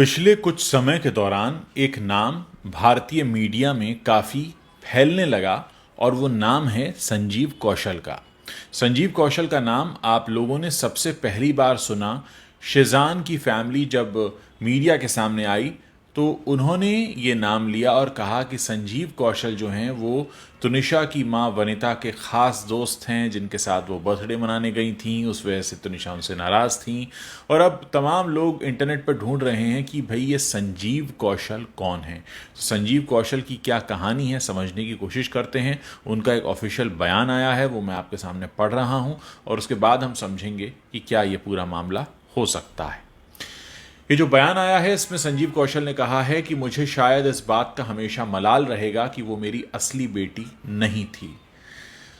पिछले कुछ समय के दौरान एक नाम भारतीय मीडिया में काफ़ी फैलने लगा और वो नाम है संजीव कौशल का। संजीव कौशल का नाम आप लोगों ने सबसे पहली बार सुना शेजान की फैमिली जब मीडिया के सामने आई, तो उन्होंने ये नाम लिया और कहा कि संजीव कौशल जो हैं वो तुनिशा की मां वनिता के ख़ास दोस्त हैं, जिनके साथ वो बर्थडे मनाने गई थीं। उस वजह से तुनिशा उनसे नाराज़ थीं और अब तमाम लोग इंटरनेट पर ढूंढ रहे हैं कि भाई ये संजीव कौशल कौन है। तो संजीव कौशल की क्या कहानी है, समझने की कोशिश करते हैं। उनका एक ऑफिशियल बयान आया है, वो मैं आपके सामने पढ़ रहा हूँ और उसके बाद हम समझेंगे कि क्या ये पूरा मामला हो सकता है। ये जो बयान आया है इसमें संजीव कौशल ने कहा है कि मुझे शायद इस बात का हमेशा मलाल रहेगा कि वो मेरी असली बेटी नहीं थी।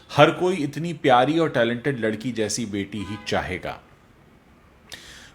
हर कोई इतनी प्यारी और टैलेंटेड लड़की जैसी बेटी ही चाहेगा।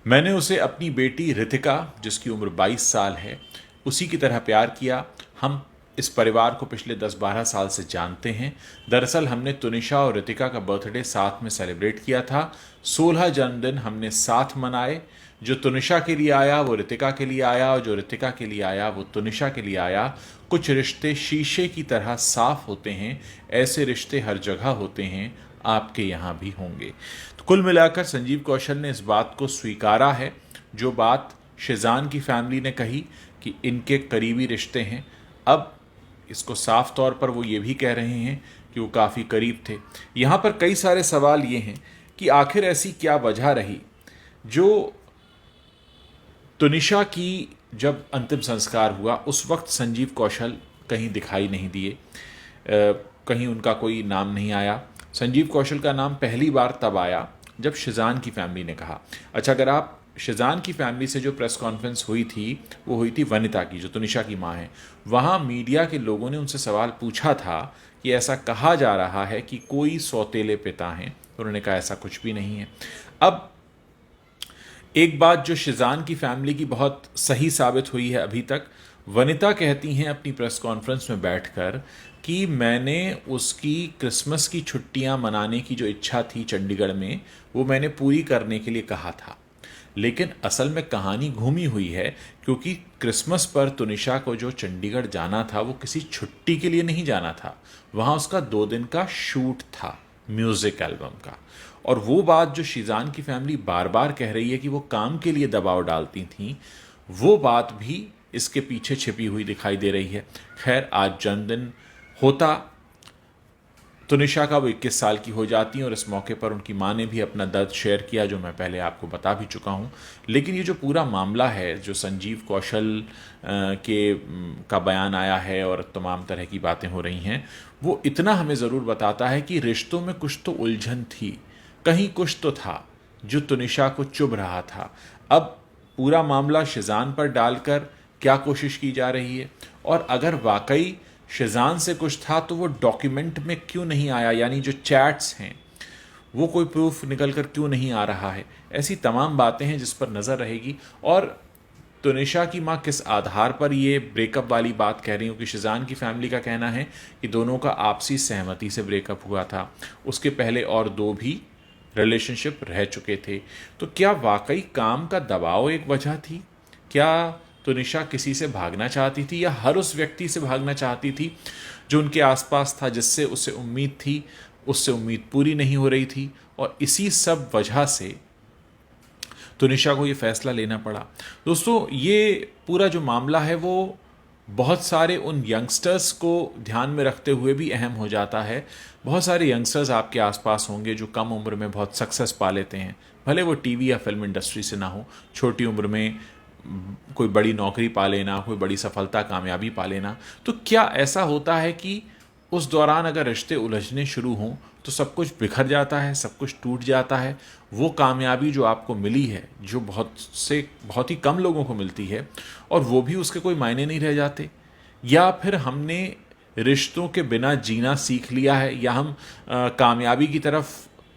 मैंने उसे अपनी बेटी रितिका, जिसकी उम्र 22 साल है, उसी की तरह प्यार किया। हम इस परिवार को पिछले 10-12 साल से जानते हैं। दरअसल हमने तुनिशा और रितिका का बर्थडे साथ में सेलिब्रेट किया था। 16 जन्मदिन हमने साथ मनाए। जो तुनिशा के लिए आया वो रितिका के लिए आया और जो रितिका के लिए आया वो तुनिशा के लिए आया। कुछ रिश्ते शीशे की तरह साफ होते हैं, ऐसे रिश्ते हर जगह होते हैं, आपके यहाँ भी होंगे। तो कुल मिलाकर संजीव कौशल ने इस बात को स्वीकारा है, जो बात शेजान की फैमिली ने कही कि इनके करीबी रिश्ते हैं। अब इसको साफ तौर पर वो ये भी कह रहे हैं कि वो काफ़ी करीब थे। यहाँ पर कई सारे सवाल ये हैं कि आखिर ऐसी क्या वजह रही जो तुनिशा की जब अंतिम संस्कार हुआ उस वक्त संजीव कौशल कहीं दिखाई नहीं दिए, कहीं उनका कोई नाम नहीं आया। संजीव कौशल का नाम पहली बार तब आया जब शेजान की फैमिली ने कहा। अच्छा, अगर आप शेजान की फैमिली से जो प्रेस कॉन्फ्रेंस हुई थी वो हुई थी वनिता की, जो तुनिशा की माँ है। वहाँ मीडिया के लोगों ने उनसे सवाल पूछा था कि ऐसा कहा जा रहा है कि कोई सौतेले पिता हैं, तो उन्होंने कहा ऐसा कुछ भी नहीं है। अब एक बात जो शेजान की फैमिली की बहुत सही साबित हुई है अभी तक, वनिता कहती हैं अपनी प्रेस कॉन्फ्रेंस में बैठकर कि मैंने उसकी क्रिसमस की छुट्टियां मनाने की जो इच्छा थी चंडीगढ़ में, वो मैंने पूरी करने के लिए कहा था। लेकिन असल में कहानी घूमी हुई है, क्योंकि क्रिसमस पर तुनिशा को जो चंडीगढ़ जाना था वो किसी छुट्टी के लिए नहीं जाना था। वहाँ उसका 2 दिन का शूट था म्यूज़िक एल्बम का। और वो बात जो शेजान की फैमिली बार बार कह रही है कि वो काम के लिए दबाव डालती थी, वो बात भी इसके पीछे छिपी हुई दिखाई दे रही है। खैर, आज जन्मदिन होता तुनिशा का, वो 21 साल की हो जाती हैं और इस मौके पर उनकी माँ ने भी अपना दर्द शेयर किया, जो मैं पहले आपको बता भी चुका हूँ। लेकिन ये जो पूरा मामला है, जो संजीव कौशल का बयान आया है और तमाम तरह की बातें हो रही हैं, वो इतना हमें ज़रूर बताता है कि रिश्तों में कुछ तो उलझन थी, कहीं कुछ तो था जो तुनिशा को चुभ रहा था। अब पूरा मामला शेजान पर डालकर क्या कोशिश की जा रही है, और अगर वाकई शेजान से कुछ था तो वो डॉक्यूमेंट में क्यों नहीं आया, यानी जो चैट्स हैं वो कोई प्रूफ निकल कर क्यों नहीं आ रहा है। ऐसी तमाम बातें हैं जिस पर नज़र रहेगी। और तुनिशा की माँ किस आधार पर ये ब्रेकअप वाली बात कह रही हूँ कि शेजान की फैमिली का कहना है कि दोनों का आपसी सहमति से ब्रेकअप हुआ था, उसके पहले और 2 भी रिलेशनशिप रह चुके थे। तो क्या वाकई काम का दबाव एक वजह थी? क्या तुनिशा किसी से भागना चाहती थी, या हर उस व्यक्ति से भागना चाहती थी जो उनके आसपास था, जिससे उसे उम्मीद थी, उससे उम्मीद पूरी नहीं हो रही थी, और इसी सब वजह से तुनिशा को ये फैसला लेना पड़ा। दोस्तों, ये पूरा जो मामला है वो बहुत सारे उन यंगस्टर्स को ध्यान में रखते हुए भी अहम हो जाता है। बहुत सारे यंगस्टर्स आपके आसपास होंगे जो कम उम्र में बहुत सक्सेस पा लेते हैं, भले वो टीवी या फिल्म इंडस्ट्री से ना हो। छोटी उम्र में कोई बड़ी नौकरी पा लेना, कोई बड़ी सफलता, कामयाबी पा लेना। तो क्या ऐसा होता है कि उस दौरान अगर रिश्ते उलझने शुरू हों तो सब कुछ बिखर जाता है, सब कुछ टूट जाता है? वो कामयाबी जो आपको मिली है, जो बहुत ही कम लोगों को मिलती है, और वो भी उसके कोई मायने नहीं रह जाते? या फिर हमने रिश्तों के बिना जीना सीख लिया है, या हम कामयाबी की तरफ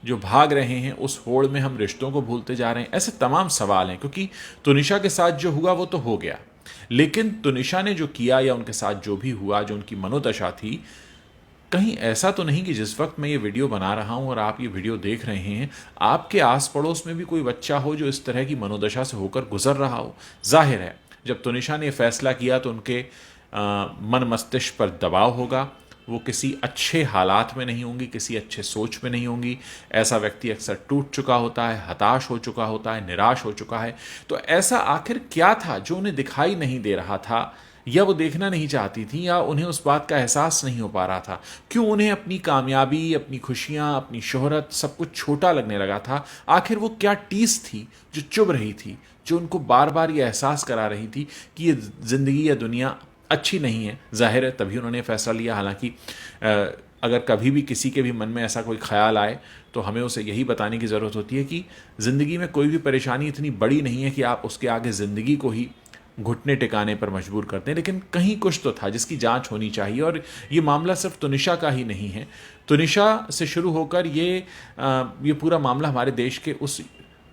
जो भाग रहे हैं उस होड़ में हम रिश्तों को भूलते जा रहे हैं? ऐसे तमाम सवाल हैं, क्योंकि तुनिशा के साथ जो हुआ वो तो हो गया, लेकिन तुनिशा ने जो किया या उनके साथ जो भी हुआ, जो उनकी मनोदशा थी, कहीं ऐसा तो नहीं कि जिस वक्त मैं ये वीडियो बना रहा हूँ और आप ये वीडियो देख रहे हैं, आपके आस पड़ोस में भी कोई बच्चा हो जो इस तरह की मनोदशा से होकर गुजर रहा हो? जाहिर है जब तुनिशा ने फैसला किया तो उनके मन मस्तिष्क पर दबाव होगा, वो किसी अच्छे हालात में नहीं होंगी, किसी अच्छे सोच में नहीं होंगी। ऐसा व्यक्ति अक्सर टूट चुका होता है, हताश हो चुका होता है, निराश हो चुका है। तो ऐसा आखिर क्या था जो उन्हें दिखाई नहीं दे रहा था, या वो देखना नहीं चाहती थी, या उन्हें उस बात का एहसास नहीं हो पा रहा था? क्यों उन्हें अपनी कामयाबी, अपनी खुशियां, अपनी शोहरत सब कुछ छोटा लगने लगा था? आखिर वो क्या टीस थी जो चुभ रही थी, जो उनको बार बार ये एहसास करा रही थी कि ये ज़िंदगी या दुनिया अच्छी नहीं है? जाहिर है तभी उन्होंने फैसला लिया। हालांकि अगर कभी भी किसी के भी मन में ऐसा कोई ख्याल आए तो हमें उसे यही बताने की ज़रूरत होती है कि ज़िंदगी में कोई भी परेशानी इतनी बड़ी नहीं है कि आप उसके आगे ज़िंदगी को ही घुटने टिकाने पर मजबूर करते हैं। लेकिन कहीं कुछ तो था जिसकी जांच होनी चाहिए। और ये मामला सिर्फ तुनिशा का ही नहीं है। तुनिशा से शुरू होकर ये पूरा मामला हमारे देश के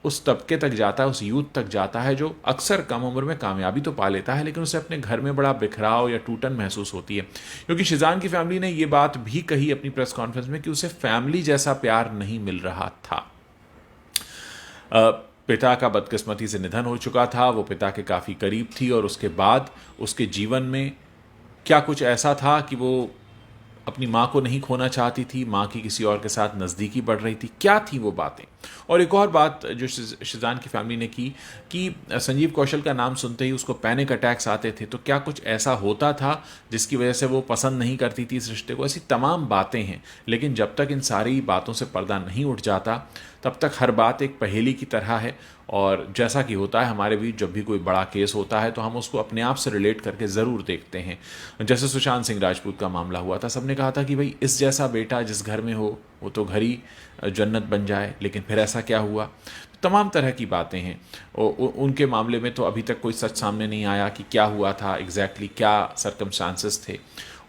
उस तबके तक जाता है, उस यूथ तक जाता है जो अक्सर कम उम्र में कामयाबी तो पा लेता है, लेकिन उसे अपने घर में बड़ा बिखराव या टूटन महसूस होती है। क्योंकि शिजान की फैमिली ने ये बात भी कही अपनी प्रेस कॉन्फ्रेंस में कि उसे फैमिली जैसा प्यार नहीं मिल रहा था। पिता का बदकिस्मती से निधन हो चुका था, वो पिता के काफ़ी करीब थी, और उसके बाद उसके जीवन में क्या कुछ ऐसा था कि वो अपनी माँ को नहीं खोना चाहती थी, माँ की किसी और के साथ नज़दीकी बढ़ रही थी? क्या थी वो बातें? और एक और बात जो शिजान की फैमिली ने की कि संजीव कौशल का नाम सुनते ही उसको पैनिक अटैक्स आते थे। तो क्या कुछ ऐसा होता था जिसकी वजह से वो पसंद नहीं करती थी इस रिश्ते को? ऐसी तमाम बातें हैं, लेकिन जब तक इन सारी बातों से पर्दा नहीं उठ जाता तब तक हर बात एक पहेली की तरह है। और जैसा कि होता है हमारे बीच, जब भी कोई बड़ा केस होता है तो हम उसको अपने आप से रिलेट करके ज़रूर देखते हैं। जैसे सुशांत सिंह राजपूत का मामला हुआ था, सबने कहा था कि भाई इस जैसा बेटा जिस घर में हो वो तो घर ही जन्नत बन जाए, लेकिन फिर ऐसा क्या हुआ? तमाम तरह की बातें हैं। उनके मामले में तो अभी तक कोई सच सामने नहीं आया कि क्या हुआ था एग्जैक्टली, क्या सरकमस्टांसेस थे।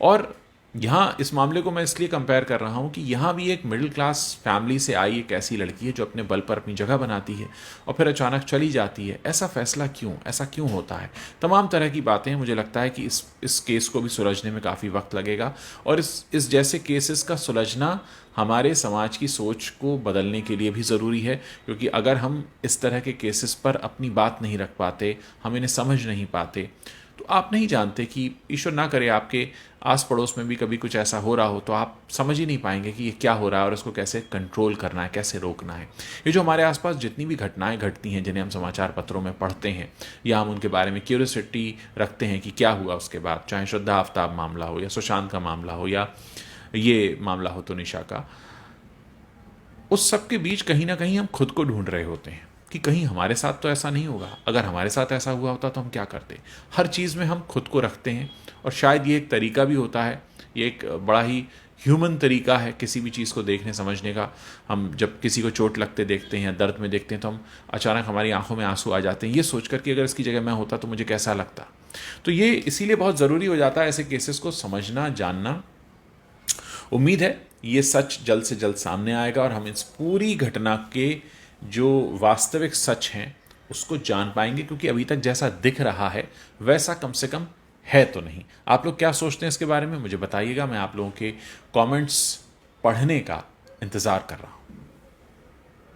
और यहाँ इस मामले को मैं इसलिए कंपेयर कर रहा हूँ कि यहाँ भी एक मिडिल क्लास फैमिली से आई एक ऐसी लड़की है जो अपने बल पर अपनी जगह बनाती है और फिर अचानक चली जाती है। ऐसा फैसला क्यों, ऐसा क्यों होता है? तमाम तरह की बातें हैं। मुझे लगता है कि इस केस को भी सुलझने में काफ़ी वक्त लगेगा, और इस जैसे केसेस का सुलझना हमारे समाज की सोच को बदलने के लिए भी ज़रूरी है। क्योंकि अगर हम इस तरह के केसेस पर अपनी बात नहीं रख पाते, हम इन्हें समझ नहीं पाते, तो आप नहीं जानते कि ईश्वर ना करे आपके आस पड़ोस में भी कभी कुछ ऐसा हो रहा हो, तो आप समझ ही नहीं पाएंगे कि ये क्या हो रहा है और इसको कैसे कंट्रोल करना है, कैसे रोकना है। ये जो हमारे आसपास जितनी भी घटनाएं घटती हैं जिन्हें हम समाचार पत्रों में पढ़ते हैं, या हम उनके बारे में क्यूरियोसिटी रखते हैं कि क्या हुआ उसके बाद, चाहे श्रद्धा आफ्ताब मामला हो या सुशांत का मामला हो या ये मामला हो तुनिशा का, उस सब के बीच कहीं ना कहीं हम खुद को ढूंढ रहे होते हैं कि कहीं हमारे साथ तो ऐसा नहीं होगा। अगर हमारे साथ ऐसा हुआ होता तो हम क्या करते? हर चीज़ में हम खुद को रखते हैं, और शायद ये एक तरीका भी होता है, ये एक बड़ा ही ह्यूमन तरीका है किसी भी चीज़ को देखने समझने का। हम जब किसी को चोट लगते देखते हैं या दर्द में देखते हैं तो हम अचानक हमारी आंखों में आंसू आ जाते हैं, ये सोच कर कि अगर इसकी जगह मैं होता तो मुझे कैसा लगता। तो ये इसीलिए बहुत ज़रूरी हो जाता है ऐसे केसेस को समझना, जानना। उम्मीद है ये सच जल्द से जल्द सामने आएगा और हम इस पूरी घटना के जो वास्तविक सच हैं उसको जान पाएंगे, क्योंकि अभी तक जैसा दिख रहा है वैसा कम से कम है तो नहीं। आप लोग क्या सोचते हैं इसके बारे में मुझे बताइएगा। मैं आप लोगों के कमेंट्स पढ़ने का इंतज़ार कर रहा हूँ।